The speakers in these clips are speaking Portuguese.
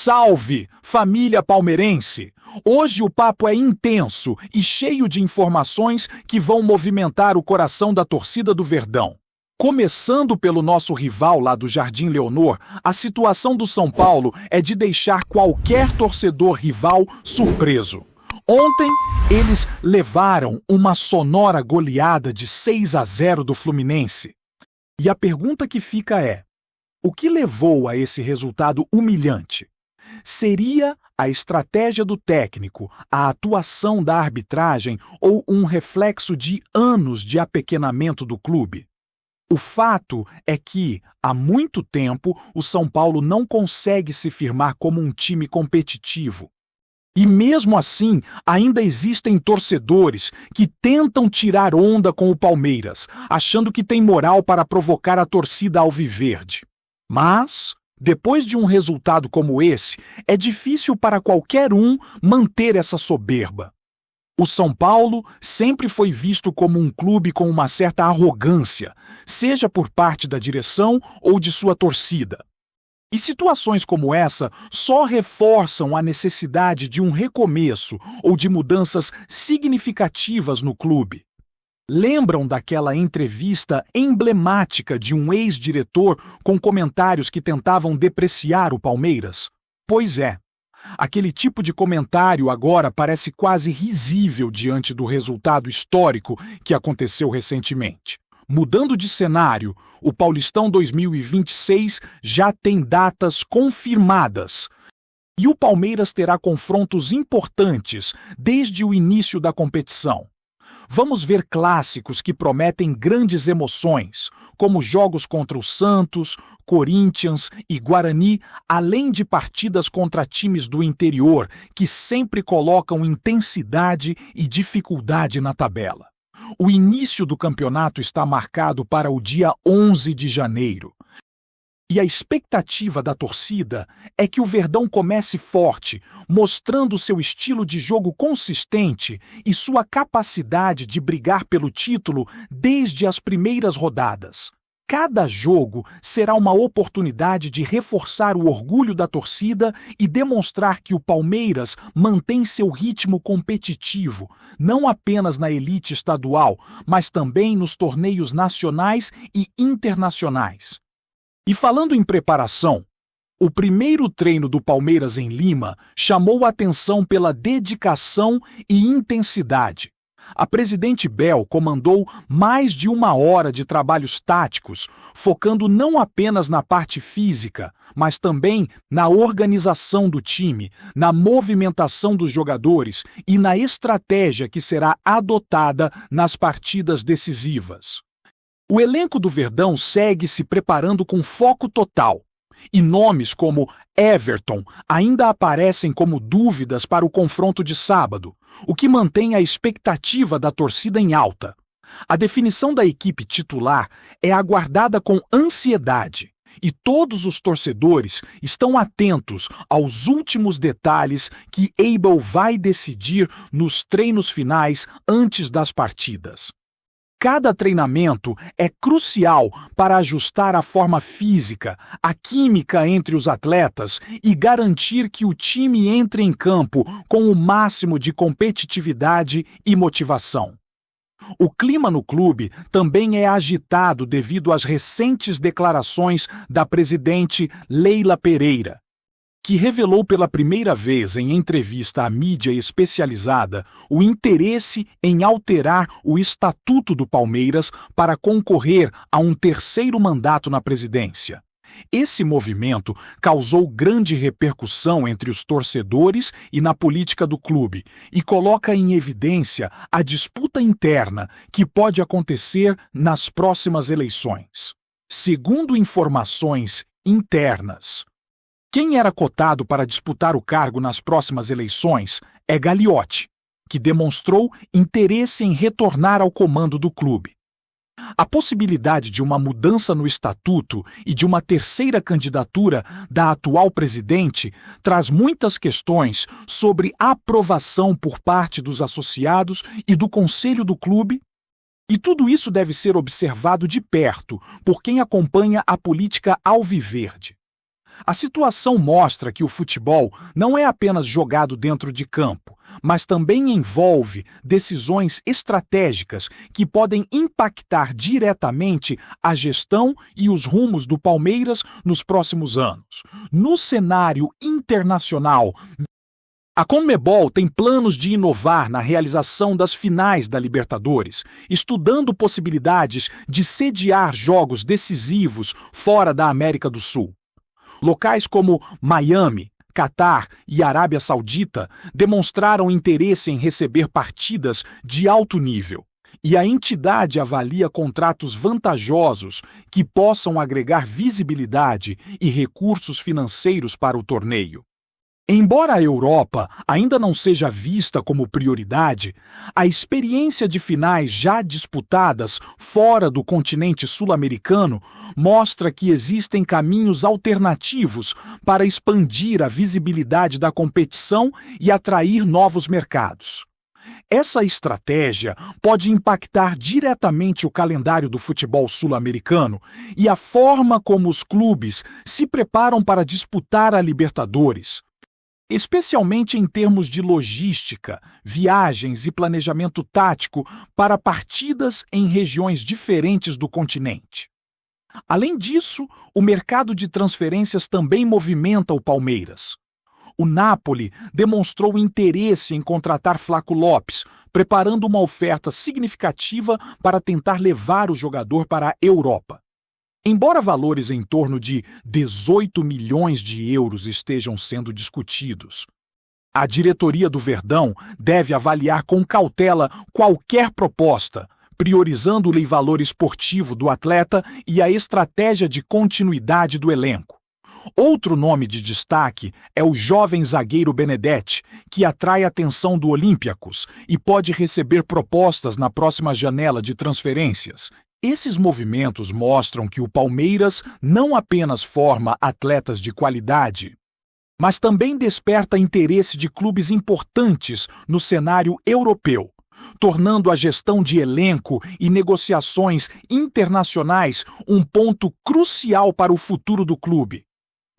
Salve, família palmeirense! Hoje o papo é intenso e cheio de informações que vão movimentar o coração da torcida do Verdão. Começando pelo nosso rival lá do Jardim Leonor, a situação do São Paulo é de deixar qualquer torcedor rival surpreso. Ontem, eles levaram uma sonora goleada de 6-0 do Fluminense. E a pergunta que fica é: o que levou a esse resultado humilhante? Seria a estratégia do técnico, a atuação da arbitragem ou um reflexo de anos de apequenamento do clube? O fato é que, há muito tempo, o São Paulo não consegue se firmar como um time competitivo. E mesmo assim, ainda existem torcedores que tentam tirar onda com o Palmeiras, achando que tem moral para provocar a torcida alviverde. Mas, depois de um resultado como esse, é difícil para qualquer um manter essa soberba. O São Paulo sempre foi visto como um clube com uma certa arrogância, seja por parte da direção ou de sua torcida. E situações como essa só reforçam a necessidade de um recomeço ou de mudanças significativas no clube. Lembram daquela entrevista emblemática de um ex-diretor com comentários que tentavam depreciar o Palmeiras? Pois é. Aquele tipo de comentário agora parece quase risível diante do resultado histórico que aconteceu recentemente. Mudando de cenário, o Paulistão 2026 já tem datas confirmadas. E o Palmeiras terá confrontos importantes desde o início da competição. Vamos ver clássicos que prometem grandes emoções, como jogos contra o Santos, Corinthians e Guarani, além de partidas contra times do interior que sempre colocam intensidade e dificuldade na tabela. O início do campeonato está marcado para o dia 11 de janeiro. E a expectativa da torcida é que o Verdão comece forte, mostrando seu estilo de jogo consistente e sua capacidade de brigar pelo título desde as primeiras rodadas. Cada jogo será uma oportunidade de reforçar o orgulho da torcida e demonstrar que o Palmeiras mantém seu ritmo competitivo, não apenas na elite estadual, mas também nos torneios nacionais e internacionais. E falando em preparação, o primeiro treino do Palmeiras em Lima chamou a atenção pela dedicação e intensidade. A presidente Bel comandou mais de 1 hora de trabalhos táticos, focando não apenas na parte física, mas também na organização do time, na movimentação dos jogadores e na estratégia que será adotada nas partidas decisivas. O elenco do Verdão segue se preparando com foco total, e nomes como Everton ainda aparecem como dúvidas para o confronto de sábado, o que mantém a expectativa da torcida em alta. A definição da equipe titular é aguardada com ansiedade, e todos os torcedores estão atentos aos últimos detalhes que Abel vai decidir nos treinos finais antes das partidas. Cada treinamento é crucial para ajustar a forma física, a química entre os atletas e garantir que o time entre em campo com o máximo de competitividade e motivação. O clima no clube também é agitado devido às recentes declarações da presidente Leila Pereira, que revelou pela primeira vez em entrevista à mídia especializada o interesse em alterar o estatuto do Palmeiras para concorrer a um terceiro mandato na presidência. Esse movimento causou grande repercussão entre os torcedores e na política do clube e coloca em evidência a disputa interna que pode acontecer nas próximas eleições. Segundo informações internas, quem era cotado para disputar o cargo nas próximas eleições é Gagliotti, que demonstrou interesse em retornar ao comando do clube. A possibilidade de uma mudança no estatuto e de uma terceira candidatura da atual presidente traz muitas questões sobre aprovação por parte dos associados e do conselho do clube, e tudo isso deve ser observado de perto por quem acompanha a política alviverde. A situação mostra que o futebol não é apenas jogado dentro de campo, mas também envolve decisões estratégicas que podem impactar diretamente a gestão e os rumos do Palmeiras nos próximos anos. No cenário internacional, a Conmebol tem planos de inovar na realização das finais da Libertadores, estudando possibilidades de sediar jogos decisivos fora da América do Sul. Locais como Miami, Catar e Arábia Saudita demonstraram interesse em receber partidas de alto nível, e a entidade avalia contratos vantajosos que possam agregar visibilidade e recursos financeiros para o torneio. Embora a Europa ainda não seja vista como prioridade, a experiência de finais já disputadas fora do continente sul-americano mostra que existem caminhos alternativos para expandir a visibilidade da competição e atrair novos mercados. Essa estratégia pode impactar diretamente o calendário do futebol sul-americano e a forma como os clubes se preparam para disputar a Libertadores, especialmente em termos de logística, viagens e planejamento tático para partidas em regiões diferentes do continente. Além disso, o mercado de transferências também movimenta o Palmeiras. O Napoli demonstrou interesse em contratar Flaco Lopes, preparando uma oferta significativa para tentar levar o jogador para a Europa. Embora valores em torno de 18 milhões de euros estejam sendo discutidos, a diretoria do Verdão deve avaliar com cautela qualquer proposta, priorizando o valor esportivo do atleta e a estratégia de continuidade do elenco. Outro nome de destaque é o jovem zagueiro Benedetti, que atrai a atenção do Olympiacos e pode receber propostas na próxima janela de transferências. Esses movimentos mostram que o Palmeiras não apenas forma atletas de qualidade, mas também desperta interesse de clubes importantes no cenário europeu, tornando a gestão de elenco e negociações internacionais um ponto crucial para o futuro do clube.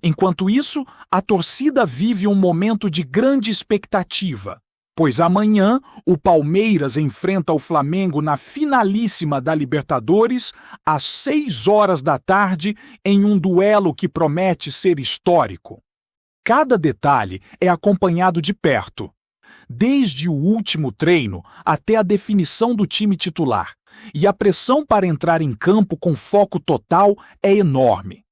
Enquanto isso, a torcida vive um momento de grande expectativa, pois amanhã o Palmeiras enfrenta o Flamengo na finalíssima da Libertadores às 6 horas da tarde em um duelo que promete ser histórico. Cada detalhe é acompanhado de perto, desde o último treino até a definição do time titular, e a pressão para entrar em campo com foco total é enorme.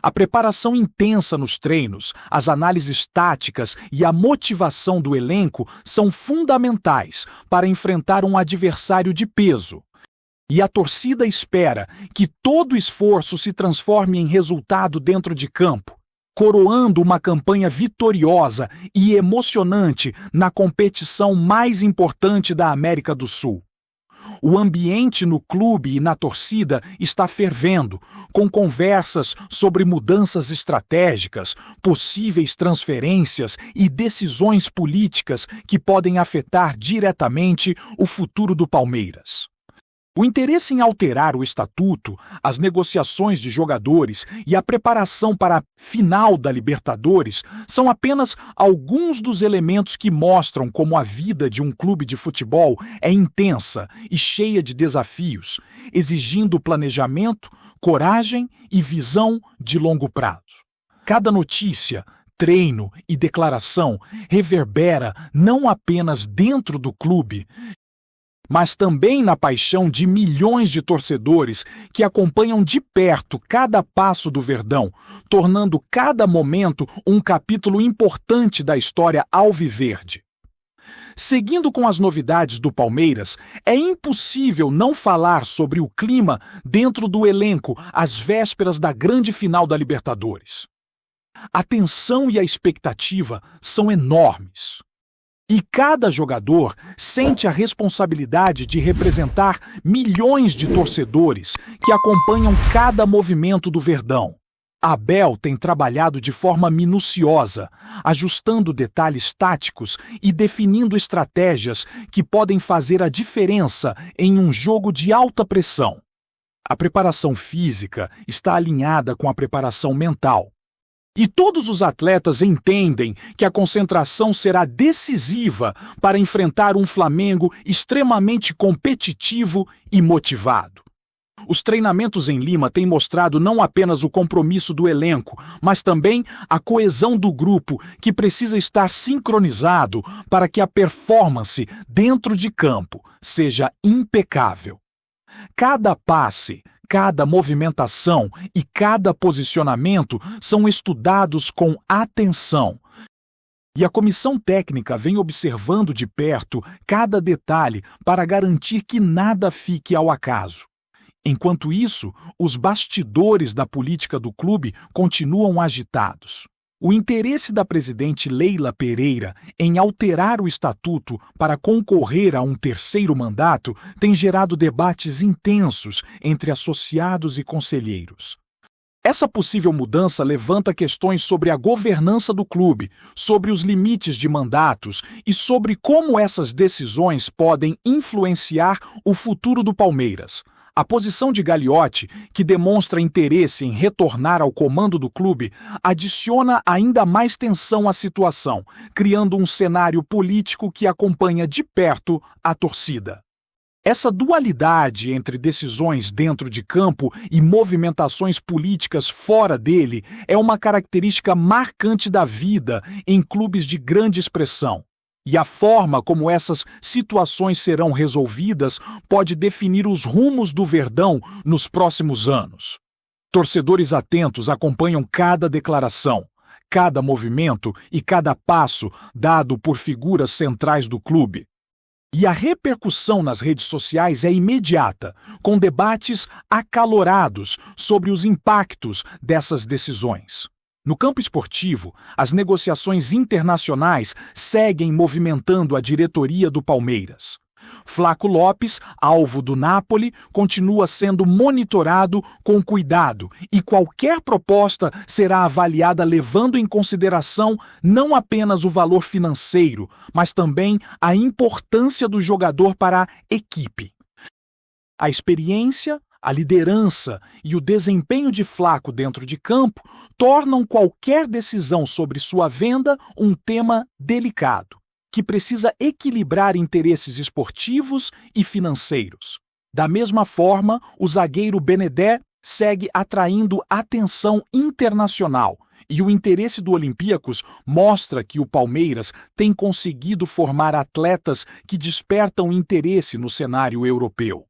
A preparação intensa nos treinos, as análises táticas e a motivação do elenco são fundamentais para enfrentar um adversário de peso. E a torcida espera que todo esforço se transforme em resultado dentro de campo, coroando uma campanha vitoriosa e emocionante na competição mais importante da América do Sul. O ambiente no clube e na torcida está fervendo, com conversas sobre mudanças estratégicas, possíveis transferências e decisões políticas que podem afetar diretamente o futuro do Palmeiras. O interesse em alterar o estatuto, as negociações de jogadores e a preparação para a final da Libertadores são apenas alguns dos elementos que mostram como a vida de um clube de futebol é intensa e cheia de desafios, exigindo planejamento, coragem e visão de longo prazo. Cada notícia, treino e declaração reverbera não apenas dentro do clube, mas também na paixão de milhões de torcedores que acompanham de perto cada passo do Verdão, tornando cada momento um capítulo importante da história alviverde. Seguindo com as novidades do Palmeiras, é impossível não falar sobre o clima dentro do elenco às vésperas da grande final da Libertadores. A tensão e a expectativa são enormes. E cada jogador sente a responsabilidade de representar milhões de torcedores que acompanham cada movimento do Verdão. Abel tem trabalhado de forma minuciosa, ajustando detalhes táticos e definindo estratégias que podem fazer a diferença em um jogo de alta pressão. A preparação física está alinhada com a preparação mental. E todos os atletas entendem que a concentração será decisiva para enfrentar um Flamengo extremamente competitivo e motivado. Os treinamentos em Lima têm mostrado não apenas o compromisso do elenco, mas também a coesão do grupo, que precisa estar sincronizado para que a performance dentro de campo seja impecável. Cada passe, cada movimentação e cada posicionamento são estudados com atenção. E a comissão técnica vem observando de perto cada detalhe para garantir que nada fique ao acaso. Enquanto isso, os bastidores da política do clube continuam agitados. O interesse da presidente Leila Pereira em alterar o estatuto para concorrer a um terceiro mandato tem gerado debates intensos entre associados e conselheiros. Essa possível mudança levanta questões sobre a governança do clube, sobre os limites de mandatos e sobre como essas decisões podem influenciar o futuro do Palmeiras. A posição de Gagliotti, que demonstra interesse em retornar ao comando do clube, adiciona ainda mais tensão à situação, criando um cenário político que acompanha de perto a torcida. Essa dualidade entre decisões dentro de campo e movimentações políticas fora dele é uma característica marcante da vida em clubes de grande expressão. E a forma como essas situações serão resolvidas pode definir os rumos do Verdão nos próximos anos. Torcedores atentos acompanham cada declaração, cada movimento e cada passo dado por figuras centrais do clube. E a repercussão nas redes sociais é imediata, com debates acalorados sobre os impactos dessas decisões. No campo esportivo, as negociações internacionais seguem movimentando a diretoria do Palmeiras. Flaco Lopes, alvo do Napoli, continua sendo monitorado com cuidado e qualquer proposta será avaliada levando em consideração não apenas o valor financeiro, mas também a importância do jogador para a equipe. A experiência, a liderança e o desempenho de Flaco dentro de campo tornam qualquer decisão sobre sua venda um tema delicado, que precisa equilibrar interesses esportivos e financeiros. Da mesma forma, o zagueiro Benedé segue atraindo atenção internacional e o interesse do Olympiacos mostra que o Palmeiras tem conseguido formar atletas que despertam interesse no cenário europeu.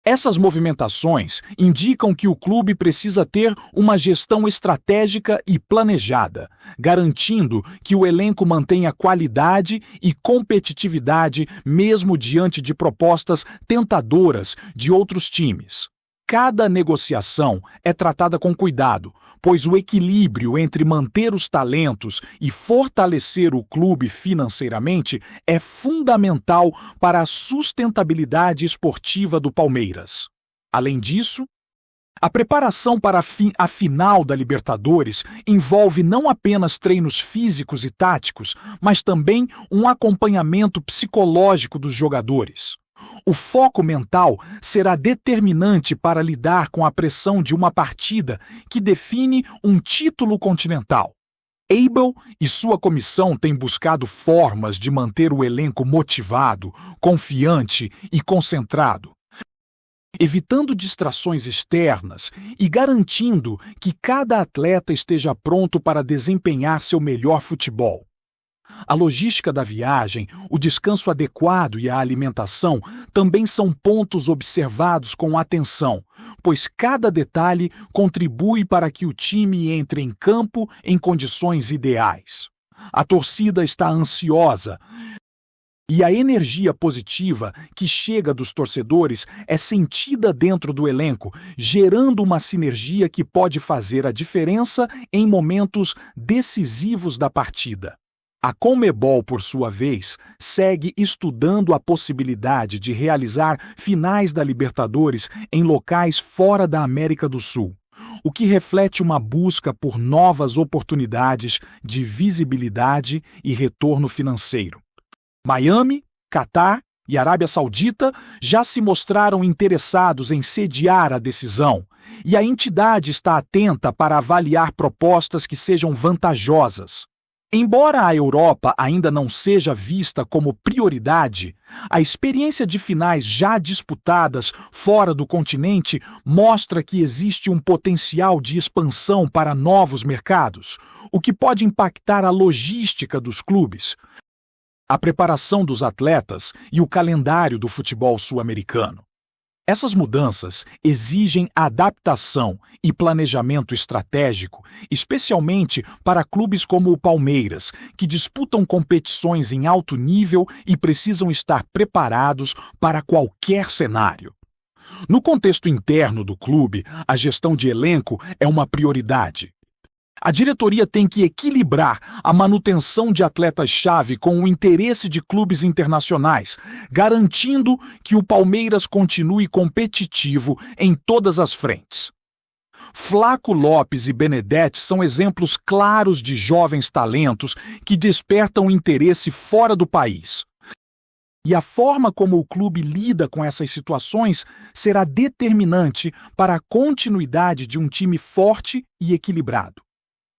Essas movimentações indicam que o clube precisa ter uma gestão estratégica e planejada, garantindo que o elenco mantenha qualidade e competitividade mesmo diante de propostas tentadoras de outros times. Cada negociação é tratada com cuidado, pois o equilíbrio entre manter os talentos e fortalecer o clube financeiramente é fundamental para a sustentabilidade esportiva do Palmeiras. Além disso, a preparação para a final da Libertadores envolve não apenas treinos físicos e táticos, mas também um acompanhamento psicológico dos jogadores. O foco mental será determinante para lidar com a pressão de uma partida que define um título continental. Abel e sua comissão têm buscado formas de manter o elenco motivado, confiante e concentrado, evitando distrações externas e garantindo que cada atleta esteja pronto para desempenhar seu melhor futebol. A logística da viagem, o descanso adequado e a alimentação também são pontos observados com atenção, pois cada detalhe contribui para que o time entre em campo em condições ideais. A torcida está ansiosa e a energia positiva que chega dos torcedores é sentida dentro do elenco, gerando uma sinergia que pode fazer a diferença em momentos decisivos da partida. A Conmebol, por sua vez, segue estudando a possibilidade de realizar finais da Libertadores em locais fora da América do Sul, o que reflete uma busca por novas oportunidades de visibilidade e retorno financeiro. Miami, Catar e Arábia Saudita já se mostraram interessados em sediar a decisão, e a entidade está atenta para avaliar propostas que sejam vantajosas. Embora a Europa ainda não seja vista como prioridade, a experiência de finais já disputadas fora do continente mostra que existe um potencial de expansão para novos mercados, o que pode impactar a logística dos clubes, a preparação dos atletas e o calendário do futebol sul-americano. Essas mudanças exigem adaptação e planejamento estratégico, especialmente para clubes como o Palmeiras, que disputam competições em alto nível e precisam estar preparados para qualquer cenário. No contexto interno do clube, a gestão de elenco é uma prioridade. A diretoria tem que equilibrar a manutenção de atletas-chave com o interesse de clubes internacionais, garantindo que o Palmeiras continue competitivo em todas as frentes. Flaco Lopes e Benedetti são exemplos claros de jovens talentos que despertam interesse fora do país. E a forma como o clube lida com essas situações será determinante para a continuidade de um time forte e equilibrado.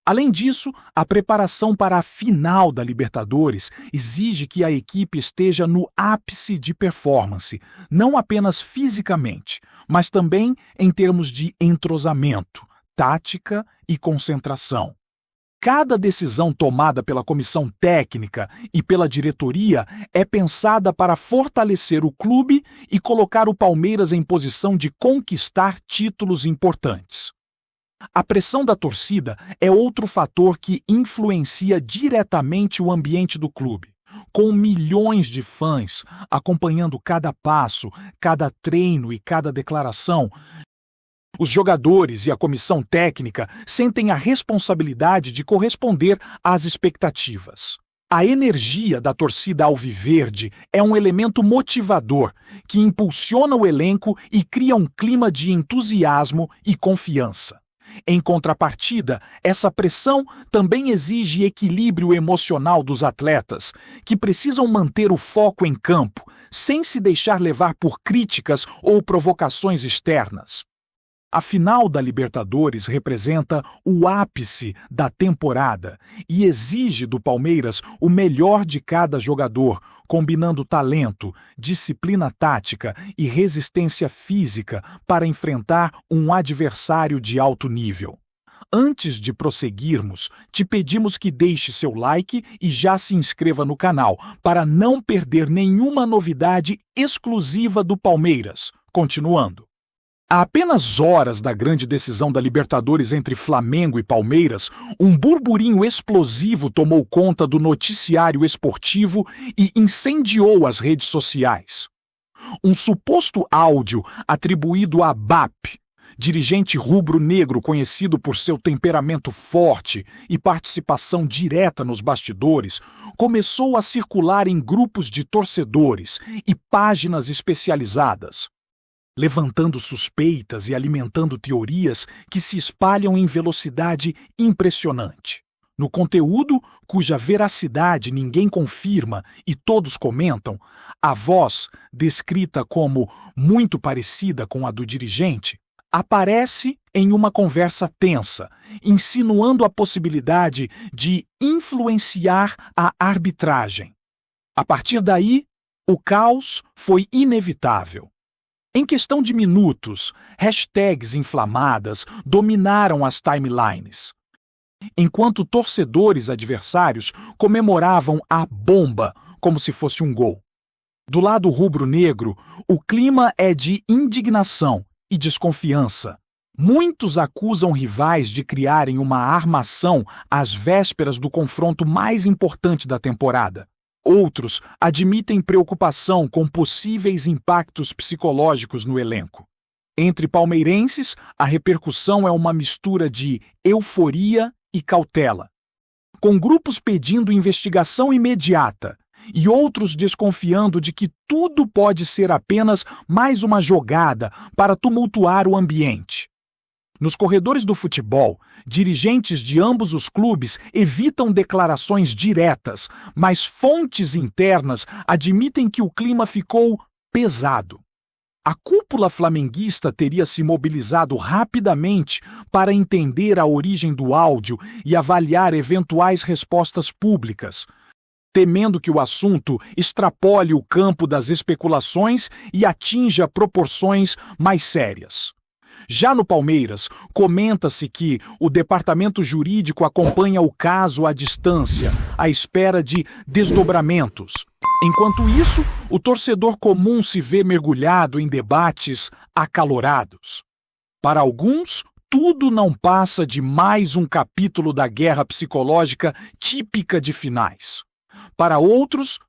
Além disso, a preparação para a final da Libertadores exige que a equipe esteja no ápice de performance, não apenas fisicamente, mas também em termos de entrosamento, tática e concentração. Cada decisão tomada pela comissão técnica e pela diretoria é pensada para fortalecer o clube e colocar o Palmeiras em posição de conquistar títulos importantes. A pressão da torcida é outro fator que influencia diretamente o ambiente do clube. Com milhões de fãs acompanhando cada passo, cada treino e cada declaração, os jogadores e a comissão técnica sentem a responsabilidade de corresponder às expectativas. A energia da torcida alviverde é um elemento motivador que impulsiona o elenco e cria um clima de entusiasmo e confiança. Em contrapartida, essa pressão também exige equilíbrio emocional dos atletas, que precisam manter o foco em campo, sem se deixar levar por críticas ou provocações externas. A final da Libertadores representa o ápice da temporada e exige do Palmeiras o melhor de cada jogador, combinando talento, disciplina tática e resistência física para enfrentar um adversário de alto nível. Antes de prosseguirmos, te pedimos que deixe seu like e já se inscreva no canal para não perder nenhuma novidade exclusiva do Palmeiras. Continuando. Há apenas horas da grande decisão da Libertadores entre Flamengo e Palmeiras, um burburinho explosivo tomou conta do noticiário esportivo e incendiou as redes sociais. Um suposto áudio atribuído a BAP, dirigente rubro-negro conhecido por seu temperamento forte e participação direta nos bastidores, começou a circular em grupos de torcedores e páginas especializadas, levantando suspeitas e alimentando teorias que se espalham em velocidade impressionante. No conteúdo, cuja veracidade ninguém confirma e todos comentam, a voz, descrita como muito parecida com a do dirigente, aparece em uma conversa tensa, insinuando a possibilidade de influenciar a arbitragem. A partir daí, o caos foi inevitável. Em questão de minutos, hashtags inflamadas dominaram as timelines, enquanto torcedores adversários comemoravam a bomba como se fosse um gol. Do lado rubro-negro, o clima é de indignação e desconfiança. Muitos acusam rivais de criarem uma armação às vésperas do confronto mais importante da temporada. Outros admitem preocupação com possíveis impactos psicológicos no elenco. Entre palmeirenses, a repercussão é uma mistura de euforia e cautela, com grupos pedindo investigação imediata e outros desconfiando de que tudo pode ser apenas mais uma jogada para tumultuar o ambiente. Nos corredores do futebol, dirigentes de ambos os clubes evitam declarações diretas, mas fontes internas admitem que o clima ficou pesado. A cúpula flamenguista teria se mobilizado rapidamente para entender a origem do áudio e avaliar eventuais respostas públicas, temendo que o assunto extrapole o campo das especulações e atinja proporções mais sérias. Já no Palmeiras, comenta-se que o departamento jurídico acompanha o caso à distância, à espera de desdobramentos. Enquanto isso, o torcedor comum se vê mergulhado em debates acalorados. Para alguns, tudo não passa de mais um capítulo da guerra psicológica típica de finais. Para outros,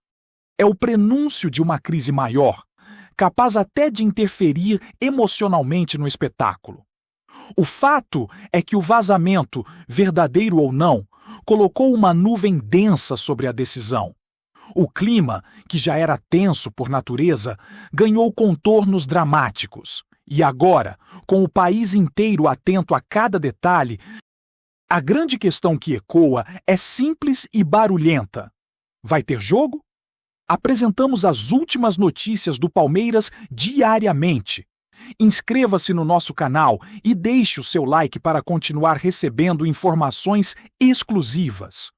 é o prenúncio de uma crise maior, capaz até de interferir emocionalmente no espetáculo. O fato é que o vazamento, verdadeiro ou não, colocou uma nuvem densa sobre a decisão. O clima, que já era tenso por natureza, ganhou contornos dramáticos. E agora, com o país inteiro atento a cada detalhe, a grande questão que ecoa é simples e barulhenta. Vai ter jogo? Apresentamos as últimas notícias do Palmeiras diariamente. Inscreva-se no nosso canal e deixe o seu like para continuar recebendo informações exclusivas.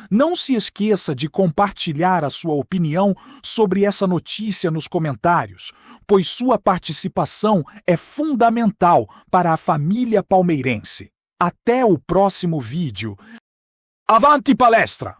Não se esqueça de compartilhar a sua opinião sobre essa notícia nos comentários, pois sua participação é fundamental para a família palmeirense. Até o próximo vídeo. Avante palestra!